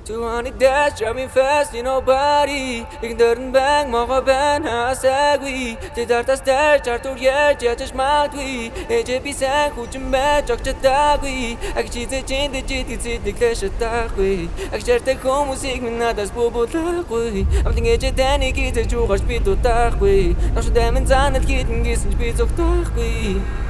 200 dash driving fast in nobody игнорн бэн могоо бэн хасаагүй тэдартас дээр чартур яаж ячж магадгүй ээжээ би сайн хүчин байж огч чадаагүй агчизээ чинд чидгцэд нэглэж чадаагүй агчаартай хүмүүсийг минь надаас бубуулаагүй амтэн ээжээ таны гизэж угаарч би дутаагүй наш дэмэн занал хитэн гисэн ч би зүгтаагүй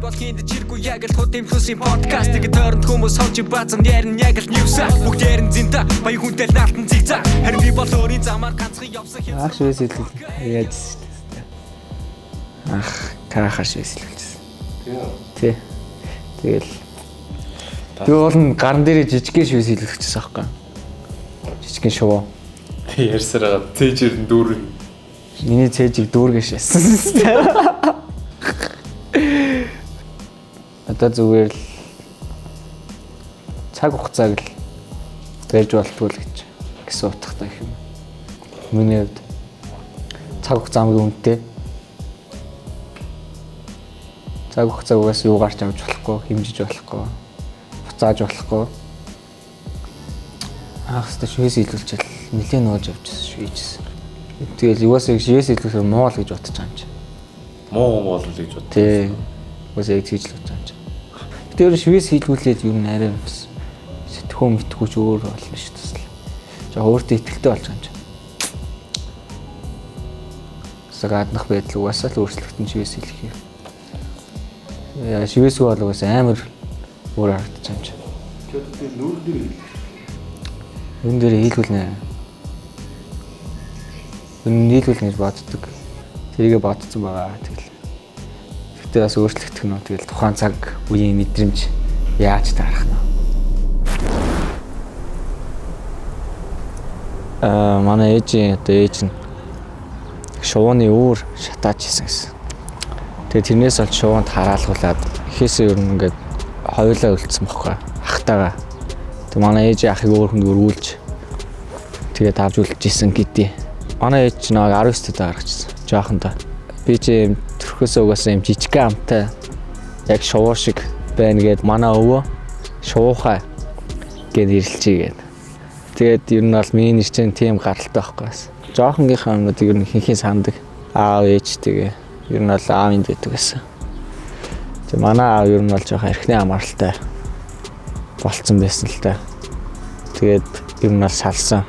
Болхинд чиргүй яг л хот юм хүсийн подкастыг дөрөнд хүмүүс хонч баазан ярин яг л ньюс бүгд ярин зинта баян хүнтэй наалтан зигзаг харин би бол өөрийн замаар ганцхан явсан хэв ах шивээс хэлээ яаж ах таахаар шивээс хэлчихсэн тий тэгэл би бол гарн дээр жижигхэн шивээс хэлчихсэн аахгүй жижигхэн шувуу тий ярьсараа цээжэр дүүрэн миний цээжийг дүүргэж шээсэн одоо зүгээр л цаг хугацааг л барьж болтгүй л гэсэн утгатай юм. Миний хувьд цаг хугацаа хамгийн үнэтэй. Цаг хугацаагаас юу гарч авч болохгүй, хэмжиж болохгүй, буцааж болохгүй. Ахстай шивээс илүүлчихэл нэлээд нууж авчихсан шивээжсэн. Тэгэл юусаа шивээс илүүлэхээр муу л гэж бодож байгаа юм чи. Муу л гэж бод. Тий. Үгүй яг тийж л бодож байгаа юм чи. Тэр шивээс хийлгүүлээд юу нэрээ бас сэтгхөө мэтгүүч өөр болно шүү дээ. За өөртөө ихтэй болж байгаа юм чинь. Сагаднах байдал угаасаа л өөрчлөгдөн шивээс хийлгэх юм. Яа шивээс бол угаасаа амар өөр харагдаж байгаа юм чинь. Тэр нүүр дээр хийлгэх. Нүүр дээр хийлгүүлнэ. Нийлүүлнэ гэж боддог. Тэрийгэ бодсон байгаа. Тэгэл гэтээ бас өөрчлөгдөх нь тэгэл тухайн цаг үеийн мэдрэмж яаж таарах нь. Манай ээж нь шувууны өөр шатаач хийсэн гэсэн. Тэгээ тэрнээс олж шувуунд хараалгуулад ихээсээ ер нь ингээд хоёулаа үлдсэн байхгүй ахтайгаа. Тэгээ манай ээж ахыг өөр хүнд өргүүлж тэгээ тавж үлдчихсэн гэдэг. Манай ээж нэг 19 дэх гаргачихсан. Жоохондоо. Би чи төрхөөсөө угаасаа юм жижигхэн амтай яг шувуу шиг байна гэд манай өвөө шуухай гэд ирэлчээ гэд. Тэгээд ер нь бол миний нэр чинь тийм гаралтай байхгүй бас. Жоохонгийнхаа юмнуудыг ер нь хинхийн сандаг. Аав ээжтэйгээ ер нь бол аавын дэдэг гэсэн. Тэгээ манай аав ер нь бол жоохон эрхний амралтай болцсон байсан л та. Тэгээд ер нь бол салсан.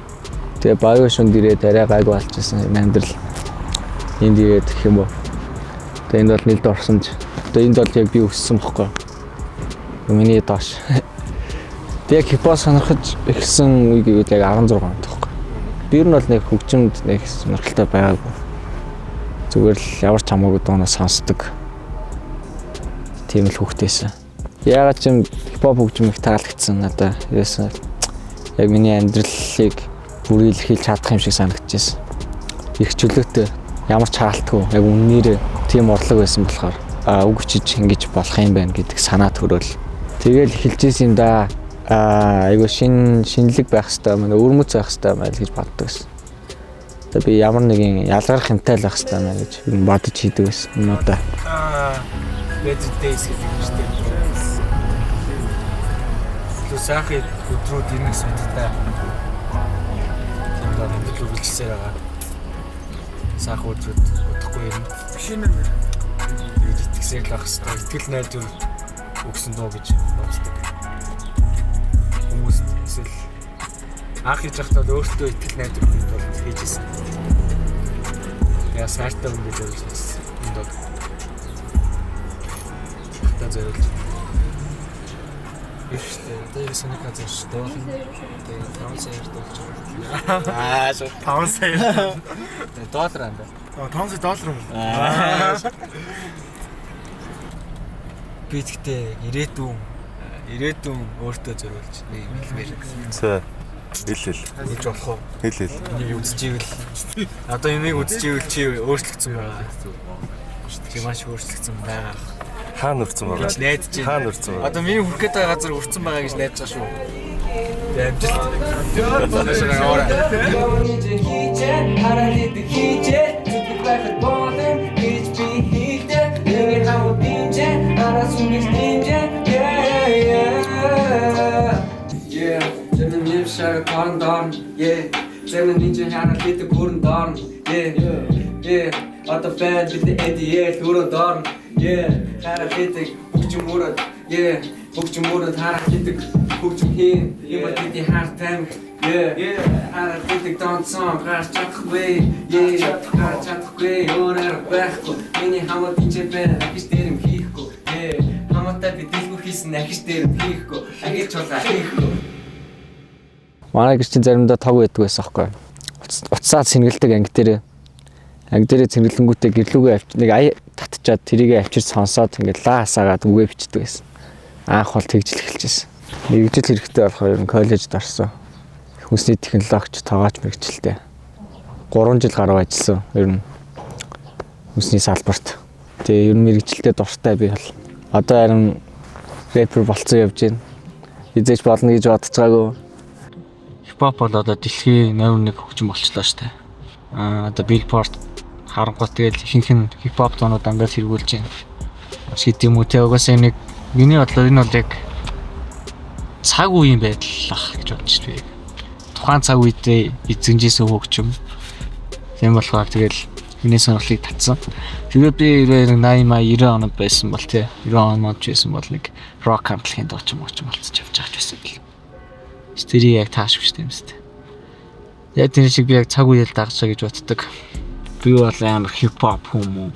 Тэгээ баян шунд ирээд арай гайг болчихсон амьдрал. Энд ирээд гэх юм уу. Тэгээ энд бол нэлд орсон ч. Одоо энд бол яг би өссөн бохгүй. Миний доош. Тэгээ хипхоп сонирхож эхэлсэн үе гэвэл яг 16 онд бохгүй. Би ер нь бол нэг хөгжимд нэг сонирхолтой байгаагүй. Зүгээр л ямар ч хамаагүй дуунаас сонсдог. Тийм л хөвгтэйсэн. Яагаад ч юм хипхоп хөгжим их таалагдсан надаа. Яасан яг миний амьдралыг бүр илэрхийлж чадах юм шиг санагдчихсэн. Их чөлөөтэй ямар ч хаалтгүй яг үннээр тийм орлого байсан болохоор үг хүчиж ингэж болох юм байна гэдэг санаа төрөөл. Тэгэл эхэлжсэн юм да. Айгу шинэлэг байх хэрэгтэй маань өрмөц байх хэрэгтэй маань гэж боддог байсан. Тэгээ би ямар нэгэн ялгарх юмтай л байх хэрэгтэй маань гэж бодож хийдэг байсан юм уу да. Vegetarians гэдэг юм шүү дээ. Лусахид өдрүүд ирнэ гэсэн утгатай. Одоо нэг л үргэлжлэсээр байгаа. Саах өдрүүд удахгүй ирнэ. Шинэ итгэсээр л ах хэвээр итгэл найдвар өгсөн дөө гэж боддог. Хүмүүс эсвэл анх хийж байхдаа өөртөө итгэл найдвар өгөх бол хийжсэн. Яа сайртай юм гэж ойлгосон. Энд бол та зөвлөж. Тэр санаа казаш доо. Тэр таунсаар болж байгаа. Шо таунсаар. Доллар анда. $500 юм. Би тэгтээ ирээдүйн өөртөө зориулж нэг хэлмээр гэсэн. За. Хэлэл. Хийж болох уу? Хэлэл. Энийг үзчихвэл одоо энийг үзчихвэл чи өөрчлөгдсөн байгаа. Чи маш өөрчлөгдсөн байгаа. Хаана өрцөн байгаа? Найдаж байна. Хаана өрцөн байгаа? Одоо миний хүрх гээд байгаа газар өрцөн байгаа гэж найдаж байгаа шүү. Амжилт. дарн yeah Зэмэн нинжи хараад бидэг хүрэн дарн yeah одоо банд бид эдиэл хүрэн дарн yeah хараад бидэг бүгчм мөрөд yeah бүгчм мөрөд хараад бидэг бүгчм хийн юм бидний хар тайм yeah хараад бидэг донцсон гарч чадахгүй гарч чадахгүй өөрөөр байхгүй миний хамт ичээ байна гэж дээрм хийхгүй хамтаа бид дэлгүүр хийсэн ахиж дээрм хийхгүй агилч болоо хийхгүй. Манай гэр чинь заримдаа тог байдаг байсан аахгүй. Уцсаад сэнгэлдэг анги дээрээ цэнгэлэнгүүтээ гэрлүүгээ нэг ая татчаад тэрийгээ авчир сонсоод ингээд лаасаагаад үгээ бичдэг байсан. Анх бол тэгжил эхэлжсэн. Мэргэжил хэрэгтэй болохоор ер нь коллежид орсон. Хүнсний технологич тоогооч мэргэжилтэй. 3 жил гаруй ажилласан ер нь хүнсний салбарт. Тэгээ ер нь мэргэжилтэй дуртай би бол. Одоо харин рэпер болцсон явж байна. Хизээч болно гэж бодож байгаагүй. Хипхоп бол одоо дэлхийн номер 1 хөгжим болчлоо штэ. Одоо Billboard харангуй тэгэл ихэнх нь хипхоп зонууд ангаас хэрэгүүлж байна. Бас гэдэг юм уу те угаасаа нэг миний бодлоор энэ бол яг цаг үеийн байдал ах гэж бодож байна. Тухайн цаг үедээ эзэмжсэн хөгжим. Тийм болохоор тэгэл миний сонирхлыг татсан. Тэгээд би 80 90 онд байсан бол те 90 онд байсан бол нэг рок хамтлагийн дуучин болцож явж байгаа ч байсан гэл. Стери яг тааш биш юм сте. Яг тэр шиг би яг цаг үеэл дагчаа гэж боддог. Би бол амар хипхоп хүмүүс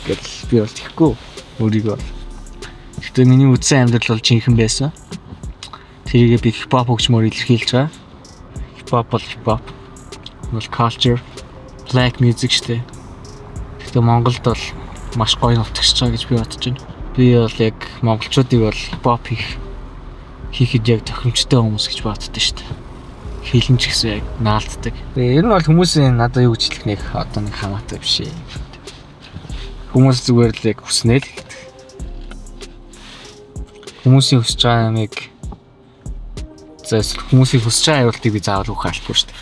гэл би бол тийхгүй өөрийгөө. Гэхдээ миний үдсэн амьдрал бол жинхэнэ байсан. Тэрийг би хипхоп хөгжмөөр илэрхийлж байгаа. Хипхоп бол хипхоп. Бол culture, black music штэ. Гэхдээ Монголд бол маш гоё нутагч байгаа гэж би бодож байна. Би бол яг монголчуудыг бол хипхоп хийхэд яг тохиромжтой хүмүүс гэж боддог шүү дээ. Хэлэн ч гэсэн яг наалддаг. Ер нь бол хүмүүсийн надад юу гэж хэлэх нэг одоо нэг хамаатай биш ээ. Хүмүүс зүгээр л яг хүснэл. Хүмүүсийн хүсэж байгаа нэг хүмүүсийн хүсэж байгаа аюултыг би заавал өгөх албагүй шүү дээ.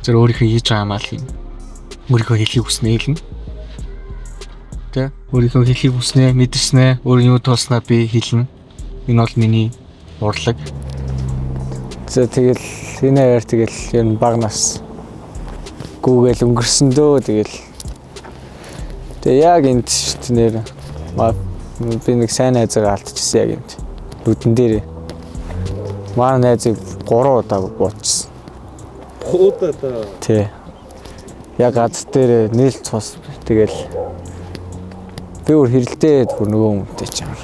Зөв өөрийнхөө хийж байгаа юмаа л юм. Өөрийнхөө хэлхийг хүснэ хэлнэ. Тэ? Өөрийнхөө хэлхийг хүснэ, мэдэрснэ, өөр юу тулснаа би хэлнэ. Энэ бол миний урлаг. За тэгэл энэ яар тэгэл ер нь баг нас гүүгээл өнгөрсөн дөө тэгэл. Тэгээ яг энд шít нэр би нэг сайн найзгаа алдчихсан яг энд. Нүдэн дээр. Манай найзыг 3 удаа буутсан. 3 удаа. Тий. Яг гад дээр нийлж цус тэгэл би өөр хэрэлдээд бүр нөгөө хүнтэй чамар.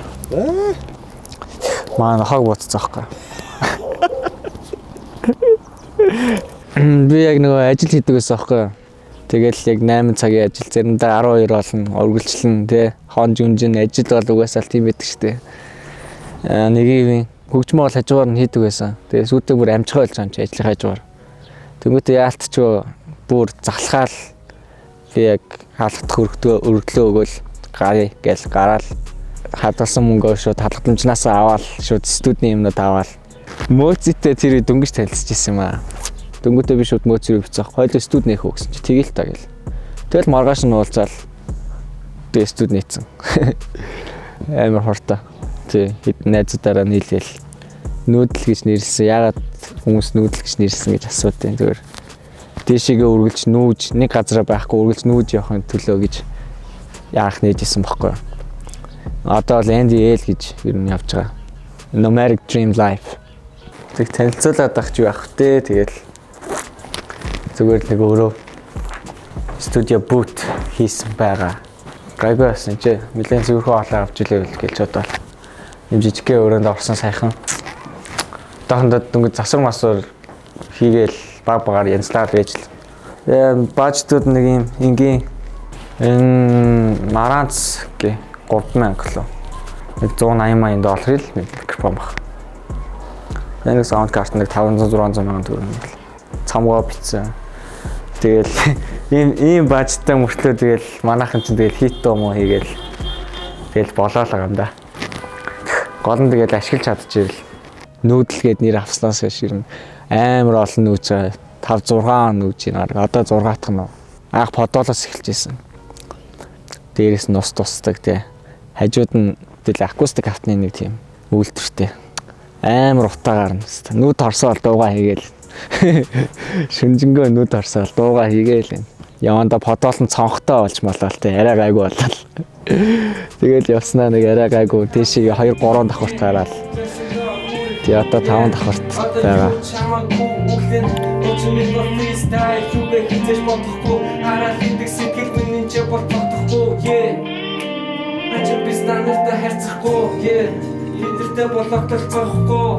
Маань хаг буцсан аахгүй. Би яг нөгөө ажил хийдэг байсан аахгүй. Тэгэл яг 8 цагийн ажил заримдаа 12 болно, ургилчлан тий. Хон жүнжин ажил бол угаасаа л тийм байдаг штэ. Нэгийн хөгжмөө бол хажуугаар нь хийдэг байсан. Тэгээ сүйдээ бүр амжихаа болж байгаа юм чи ажлын хажуугаар. Тэнгүүтээ яалтчгүй бүр залхаал би яг хаалгах өргөлөө өгөөл гарыг гэл гараал хадгалсан мөнгөө шууд хаалгадамжнаас аваад шууд студийн юмнууд аваад мөөцөтэй тэр дөнгөж танилцчихсан юм аа. Дөнгөтэй би шууд мөөцөрөө бицээх. Хоёул студ нээх үү гэсэн чи тэгэл та гэл. Тэгэл маргааш нь уулзаал би студ нээсэн. Амар хортой. Тий хэд найзуудаараа нийлгээл нүүдэл гэж нэрлсэн. Ягаад хүмүүс нүүдэл гэж нэрлсэн гэж асуудیں۔ Зүгээр дээшээгээ үргэлж нүүж нэг газараа байхгүй үргэлж нүүж явахын төлөө гэж яах нээжсэн бохгүй. Одоо л NDL гэж ер нь явж байгаа. Nomadic Dream Life. Тэг танилцуулаад авах ч яах вэ? Тэгэл зүгээр нэг өөрөө студио бут хийсэн байгаа. Гайгүй байсан чи нэлээд зөвхөн олоо авч илээвэл гэж бодлоо. Юм жижигхэн өрөөнд орсон сайхан. Дахандад дөнгөж засар масуур хийгээл баг багаар янзлаад байж л. Баажтууд нэг юм энгийн маранц гэ 3000 лөө. Нэг $180,000 л микрофон баг. Энэ саунд карт нэг 500-600 мянган төгрөг. Цамгаа битсэн. Тэгэл ийм баажтай мөртлөө тэгэл манайхан ч тэгэл хит юм уу хийгээл тэгэл болоолаа юм да. Гол нь тэгэл ашиглаж чадчихвэл нүүдэлгээд нэр авснаас ширнэ. Амар олон нүүж байгаа. 5-6 нүүж байна. Одоо 6 дахь нь анх подолоос эхэлж байсан. Дээрээс нь ус тусдаг тий. Хажууд нь тэгэл акустик автны нэг тийм үйлдвэртэй. амар утаа гарна хэвээр. Нүд хорсоол дуугаа хийгээл. Шүнжэнгөө нүд хорсоол дуугаа хийгээл. Яванда подоолн цонхтой болж болоо л те арай гайгүй болоо. Тэгэл явснаа нэг арай гайгүй тийшээ 2 3 давхарт гараад. Тэгээ одоо 5 давхарт байгаа. Ачаа би стандарта харьцахгүй лидертэй болохгүй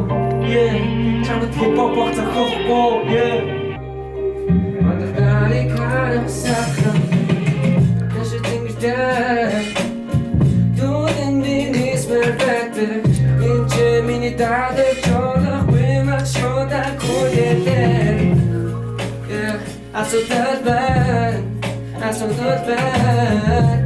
чамд хипхоп багцахгүй Мандатари карасаха Тэшэ тэнгэртэй Дүүн минис мэрбэтэ Инче миний дадаг чолох бимак шода кулэлээ Асуултал байна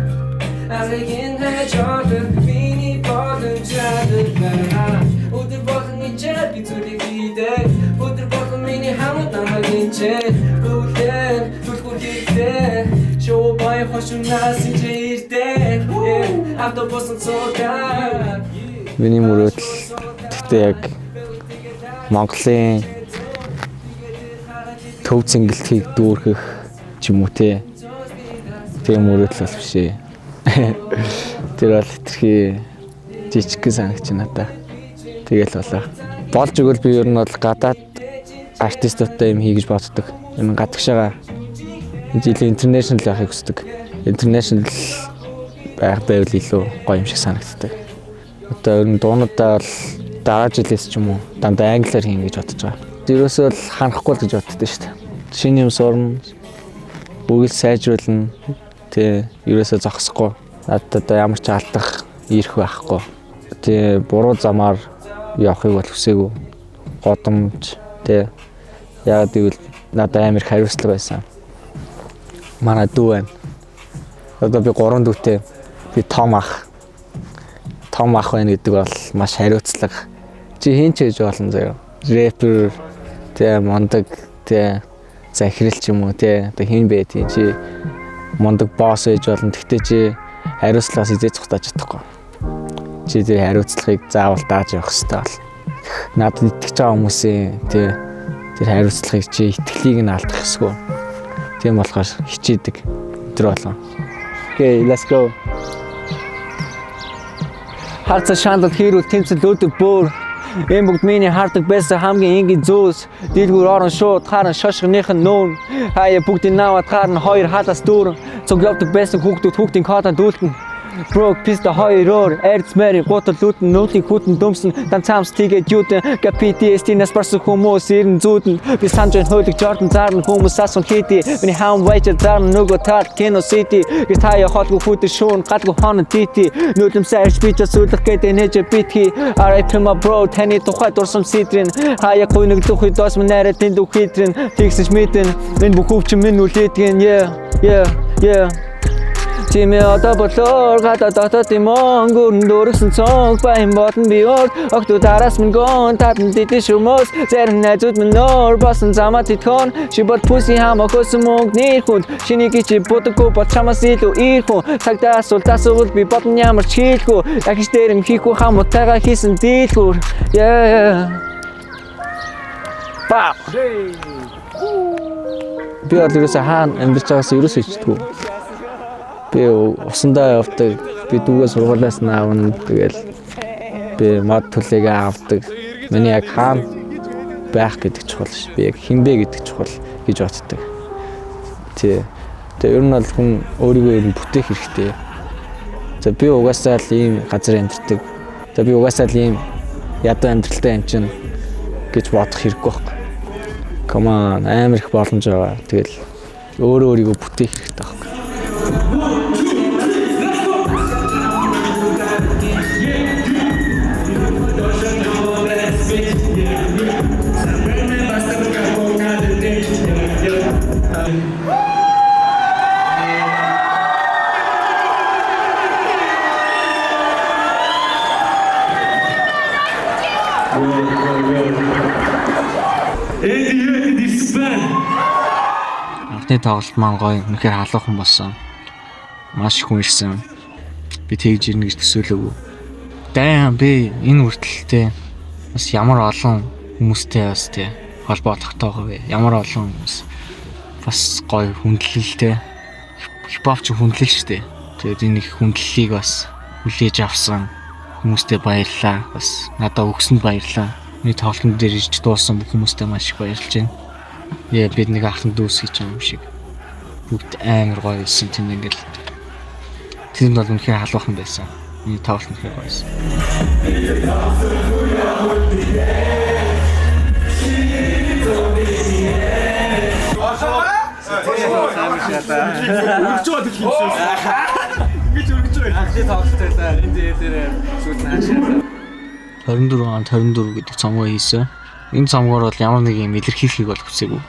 Азэгин хэчоотэ миний болон чаддаг байна Өдөр болон ичээ би зүрийг хийдэг Өдөр болон миний хамт намайг инчээ Түлхүр хийдэг Шоу бай хошунаас инчээ ирдэг Автобусын цугад Миний мөрөөдөл гэхдээ яг Монголын төв цэнгэлтгийг дүүргэх ч юм уу те. Тийм мөрөөдөл бол биш ээ. Тэр бол хэтэрхий жижиг санагч надаа. Тэгэл болоо. Болж өгвөл би ер нь бол гадаад артистуудтай юм хий гэж боддог. Энэ гадагшаага жилийн интернэшнл явахыг хүсдэг. Интернэшнл байх байвал илүү гоё юм шиг санагддаг. Одоо ер нь дуунуудаа бол дараа жилээс ч юм уу дандаа англиар хийн гэж бодож байгаа. Ерөөсөө л ханахгүй л гэж боддоо шүү дээ. Шинэ юм сурна, бүгд сайжруулна. Тэ ерөөсөө зогсохгүй. Надад одоо ямар ч алдах ирэх байхгүй. Тэ буруу замаар явахыг бол хүсээгүй. Годомж тэ яагаад гэвэл надад амар хариуцлага байсан. Манай дүү байна. Одоо би 3 дүүтэй. Би том ах байна гэдэг бол маш хариуцлага. Чи хийн ч гэж болно заяа. Рэпер тэ мондаг тэ захирал ч юм уу тэ одоо хийн бэ тий чи мондаг босс ээж болно. Тэгтээ чи хариуцлагаас изээ цухтаж чадахгүй. Чи тэр хариуцлагыг заавал дааж явах хэрэгтэй бол. Надад итгэж байгаа хүмүүсийн тэр хариуцлагыг чи итгэлийг нь алдах ёсгүй. Тийм болохоор хичээдэг өдөр болгон. Okay, let's go. Харцаа шаандал хэрүүл тэмцэл өдөг бүр. Энэ бүгд миний хардаг байсан хамгийн энгийн зүйлс. Дэлгүүр орон шууд харан шошгоных нь нүүн. Хаяа бүгдийг наваад харна хоёр халаас дүүрэн. Цуг явдаг байсан хүүхдийн коданд үлдэн. Брок писта хоёроор эрц мэри гутал лүтэн нөтлийн хүүтэн дөмсөн танцаамс тэгээд юутэн PTSD-нээс барсан хүмүүс ирэн зүүдэн би санжин хөөлөг Jordan зарна хүмүүс асуун хийдий миний хаан вайчер зарна нөгөө тал кино сити гитая холгүй хүүтэн шүүн гадгүй хонон тити нөлөмсөө арч би ч сүлэх гэдэг нэж битхи RIP my bro таны тухай дурсам ситрин хаяа гойног духи дос мэнэрэ тэнд үхитрин тэгсэж мэдэн энэ бүх өвчин минь үлээдгэн yeah Тимээ одоо болоор гадаа дотоод имон дөрөсөн цонх баян бодон би огтуд араас минь гон татан дитэж хүмүүс зарим найзууд минь нөр басан замаа титхон чи бол пүси хамаа хөсөн мөнгө нэр хүнд шиний чи бодоггүй бол чамаас илүү ир хүн цагдаа асуулт би бодон ямар ч хийлгүй дахиж дээр юм хийхгүй хамаатайгаа хийсэн дийлгүр Ба би өөрөөсөө хаана амьдарч байгаас ерөөсөө ичдэггүй би усандаа явдаг, би дүүгээ сургуулиас нь авна, тэгэл би мод төлөг авдаг. Миний яг хаана байх гэдэг чухал ш. Би яг хинбэ гэдэг чухал гэж боддог. Тэгээ ер нь бол хүн өөрийгөө ер нь бүтээх хэрэгтэй. За би угаасаа л ийм газар амьдардаг. За би угаасаа л ийм ядуу амьдралтай юм чинь гэж бодох хэрэггүй байхгүй. Come on, амар их боломж байгаа. Тэгэл өөрийгөө бүтээх хэрэгтэй байхгүй. Анхны тоглолт маань гоё, үнэхээр халуухан болсон. Маш их хүн ирсэн. Би тэгж ирнэ гэж төсөөлөөгүй. Damn би энэ хүртэлтэй бас ямар олон хүмүүстэй бас тий холбоо тогтоох вэ? Ямар олон хүмүүс бас гоё хүндлэлтэй. Хипхоп ч хүндлэл шүү дээ. Тэгээд энэ их хүндлэлийг бас хүлээж авсан хүмүүстээ баярлалаа. Бас надад өгсөнд баярлалаа. Миний тоглолтын дээр ирж дуусан бүх хүмүүстээ маш их баярлж байна. Бид нэг ахын дүүс гэж юм шиг. Бүгд амар гоё байсан тийм ингээл. Тэнд бол үнэхээр халуухан байсан. Миний тоглолт үнэхээр гоё байсан. Үргэж байгаа гэх юм шүү. Ингэж үргэж байгаа. Анхны тоглолтойлаа энэ дээр шууд наашаа. 24 онд 24 гэдэг цомгоо хийсэн. Энэ цомгоор бол ямар нэг юм илэрхийлэхийг бол хүсээгүй.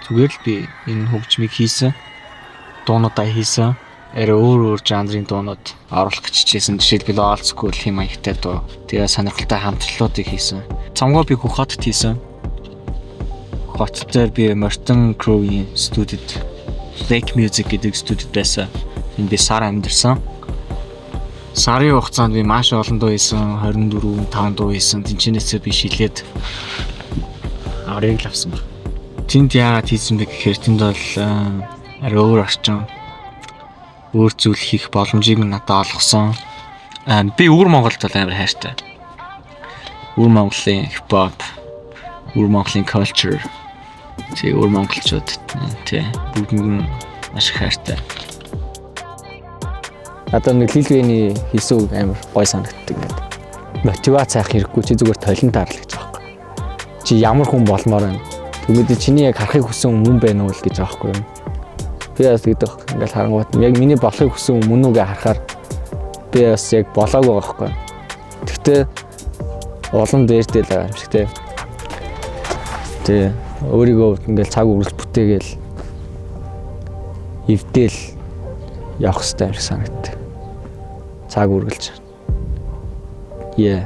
Зүгээр л би энэ хөгжмийг хийсэн. Дуунуудаа хийсэн. Арай өөр жанрын дуунууд оруулах гэж хичээсэн. Жишээлбэл old school хэм маягтай дуу. Тэгээ сонирхолтой хамтрлуудыг хийсэн. Цомгоо би хотод хийсэн. Хотод би Morton Crow-ийн студид Lake Music гэдэг студид байсан. Энд би сар амьдэрсэн. Сарын хугацаанд би маш олон дуу хийсэн. 24 5 дуу хийсэн. Тэнчнээсээ би шилээд аврыг л авсан баг. Тэнд яагаад хийсэн бэ гэхээр тэнд бол арай өөр орчин, өөр зүйл хийх боломжийг надад олгосон. Би өвөр Монголд бол амар хайртай. Өвөр Монголын хипхоп, өвөр Монголын culture, тэг өвөр монголчууд тэг бүгд нь маш их хайртай. Надад нэг хэлвэний хийсэн үг амар гой санагддаг ингээд. Мотивац авах хэрэггүй чи зүгээр толон таарл гэж байгаа байхгүй. Чи ямар хүн болмоор байна. Тэгмэд чиний яг харахыг хүсэн хүн байна уу л гэж байгаа байхгүй юм. Би бас гэдэг ингээл харангуут яг миний болохыг хүсэн хүн үү гэж харахаар би бас яг болоогүй байгаа байхгүй. Гэхдээ улам дээртэй л байгаа юм шиг те. Тэ өөрийгөө ингээл цаг үргэлж бүтээгээл эвдээл явах хэрэгтэй юм шиг санагдав. Цаг үргэлж. Yeah.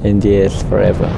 NDL forever.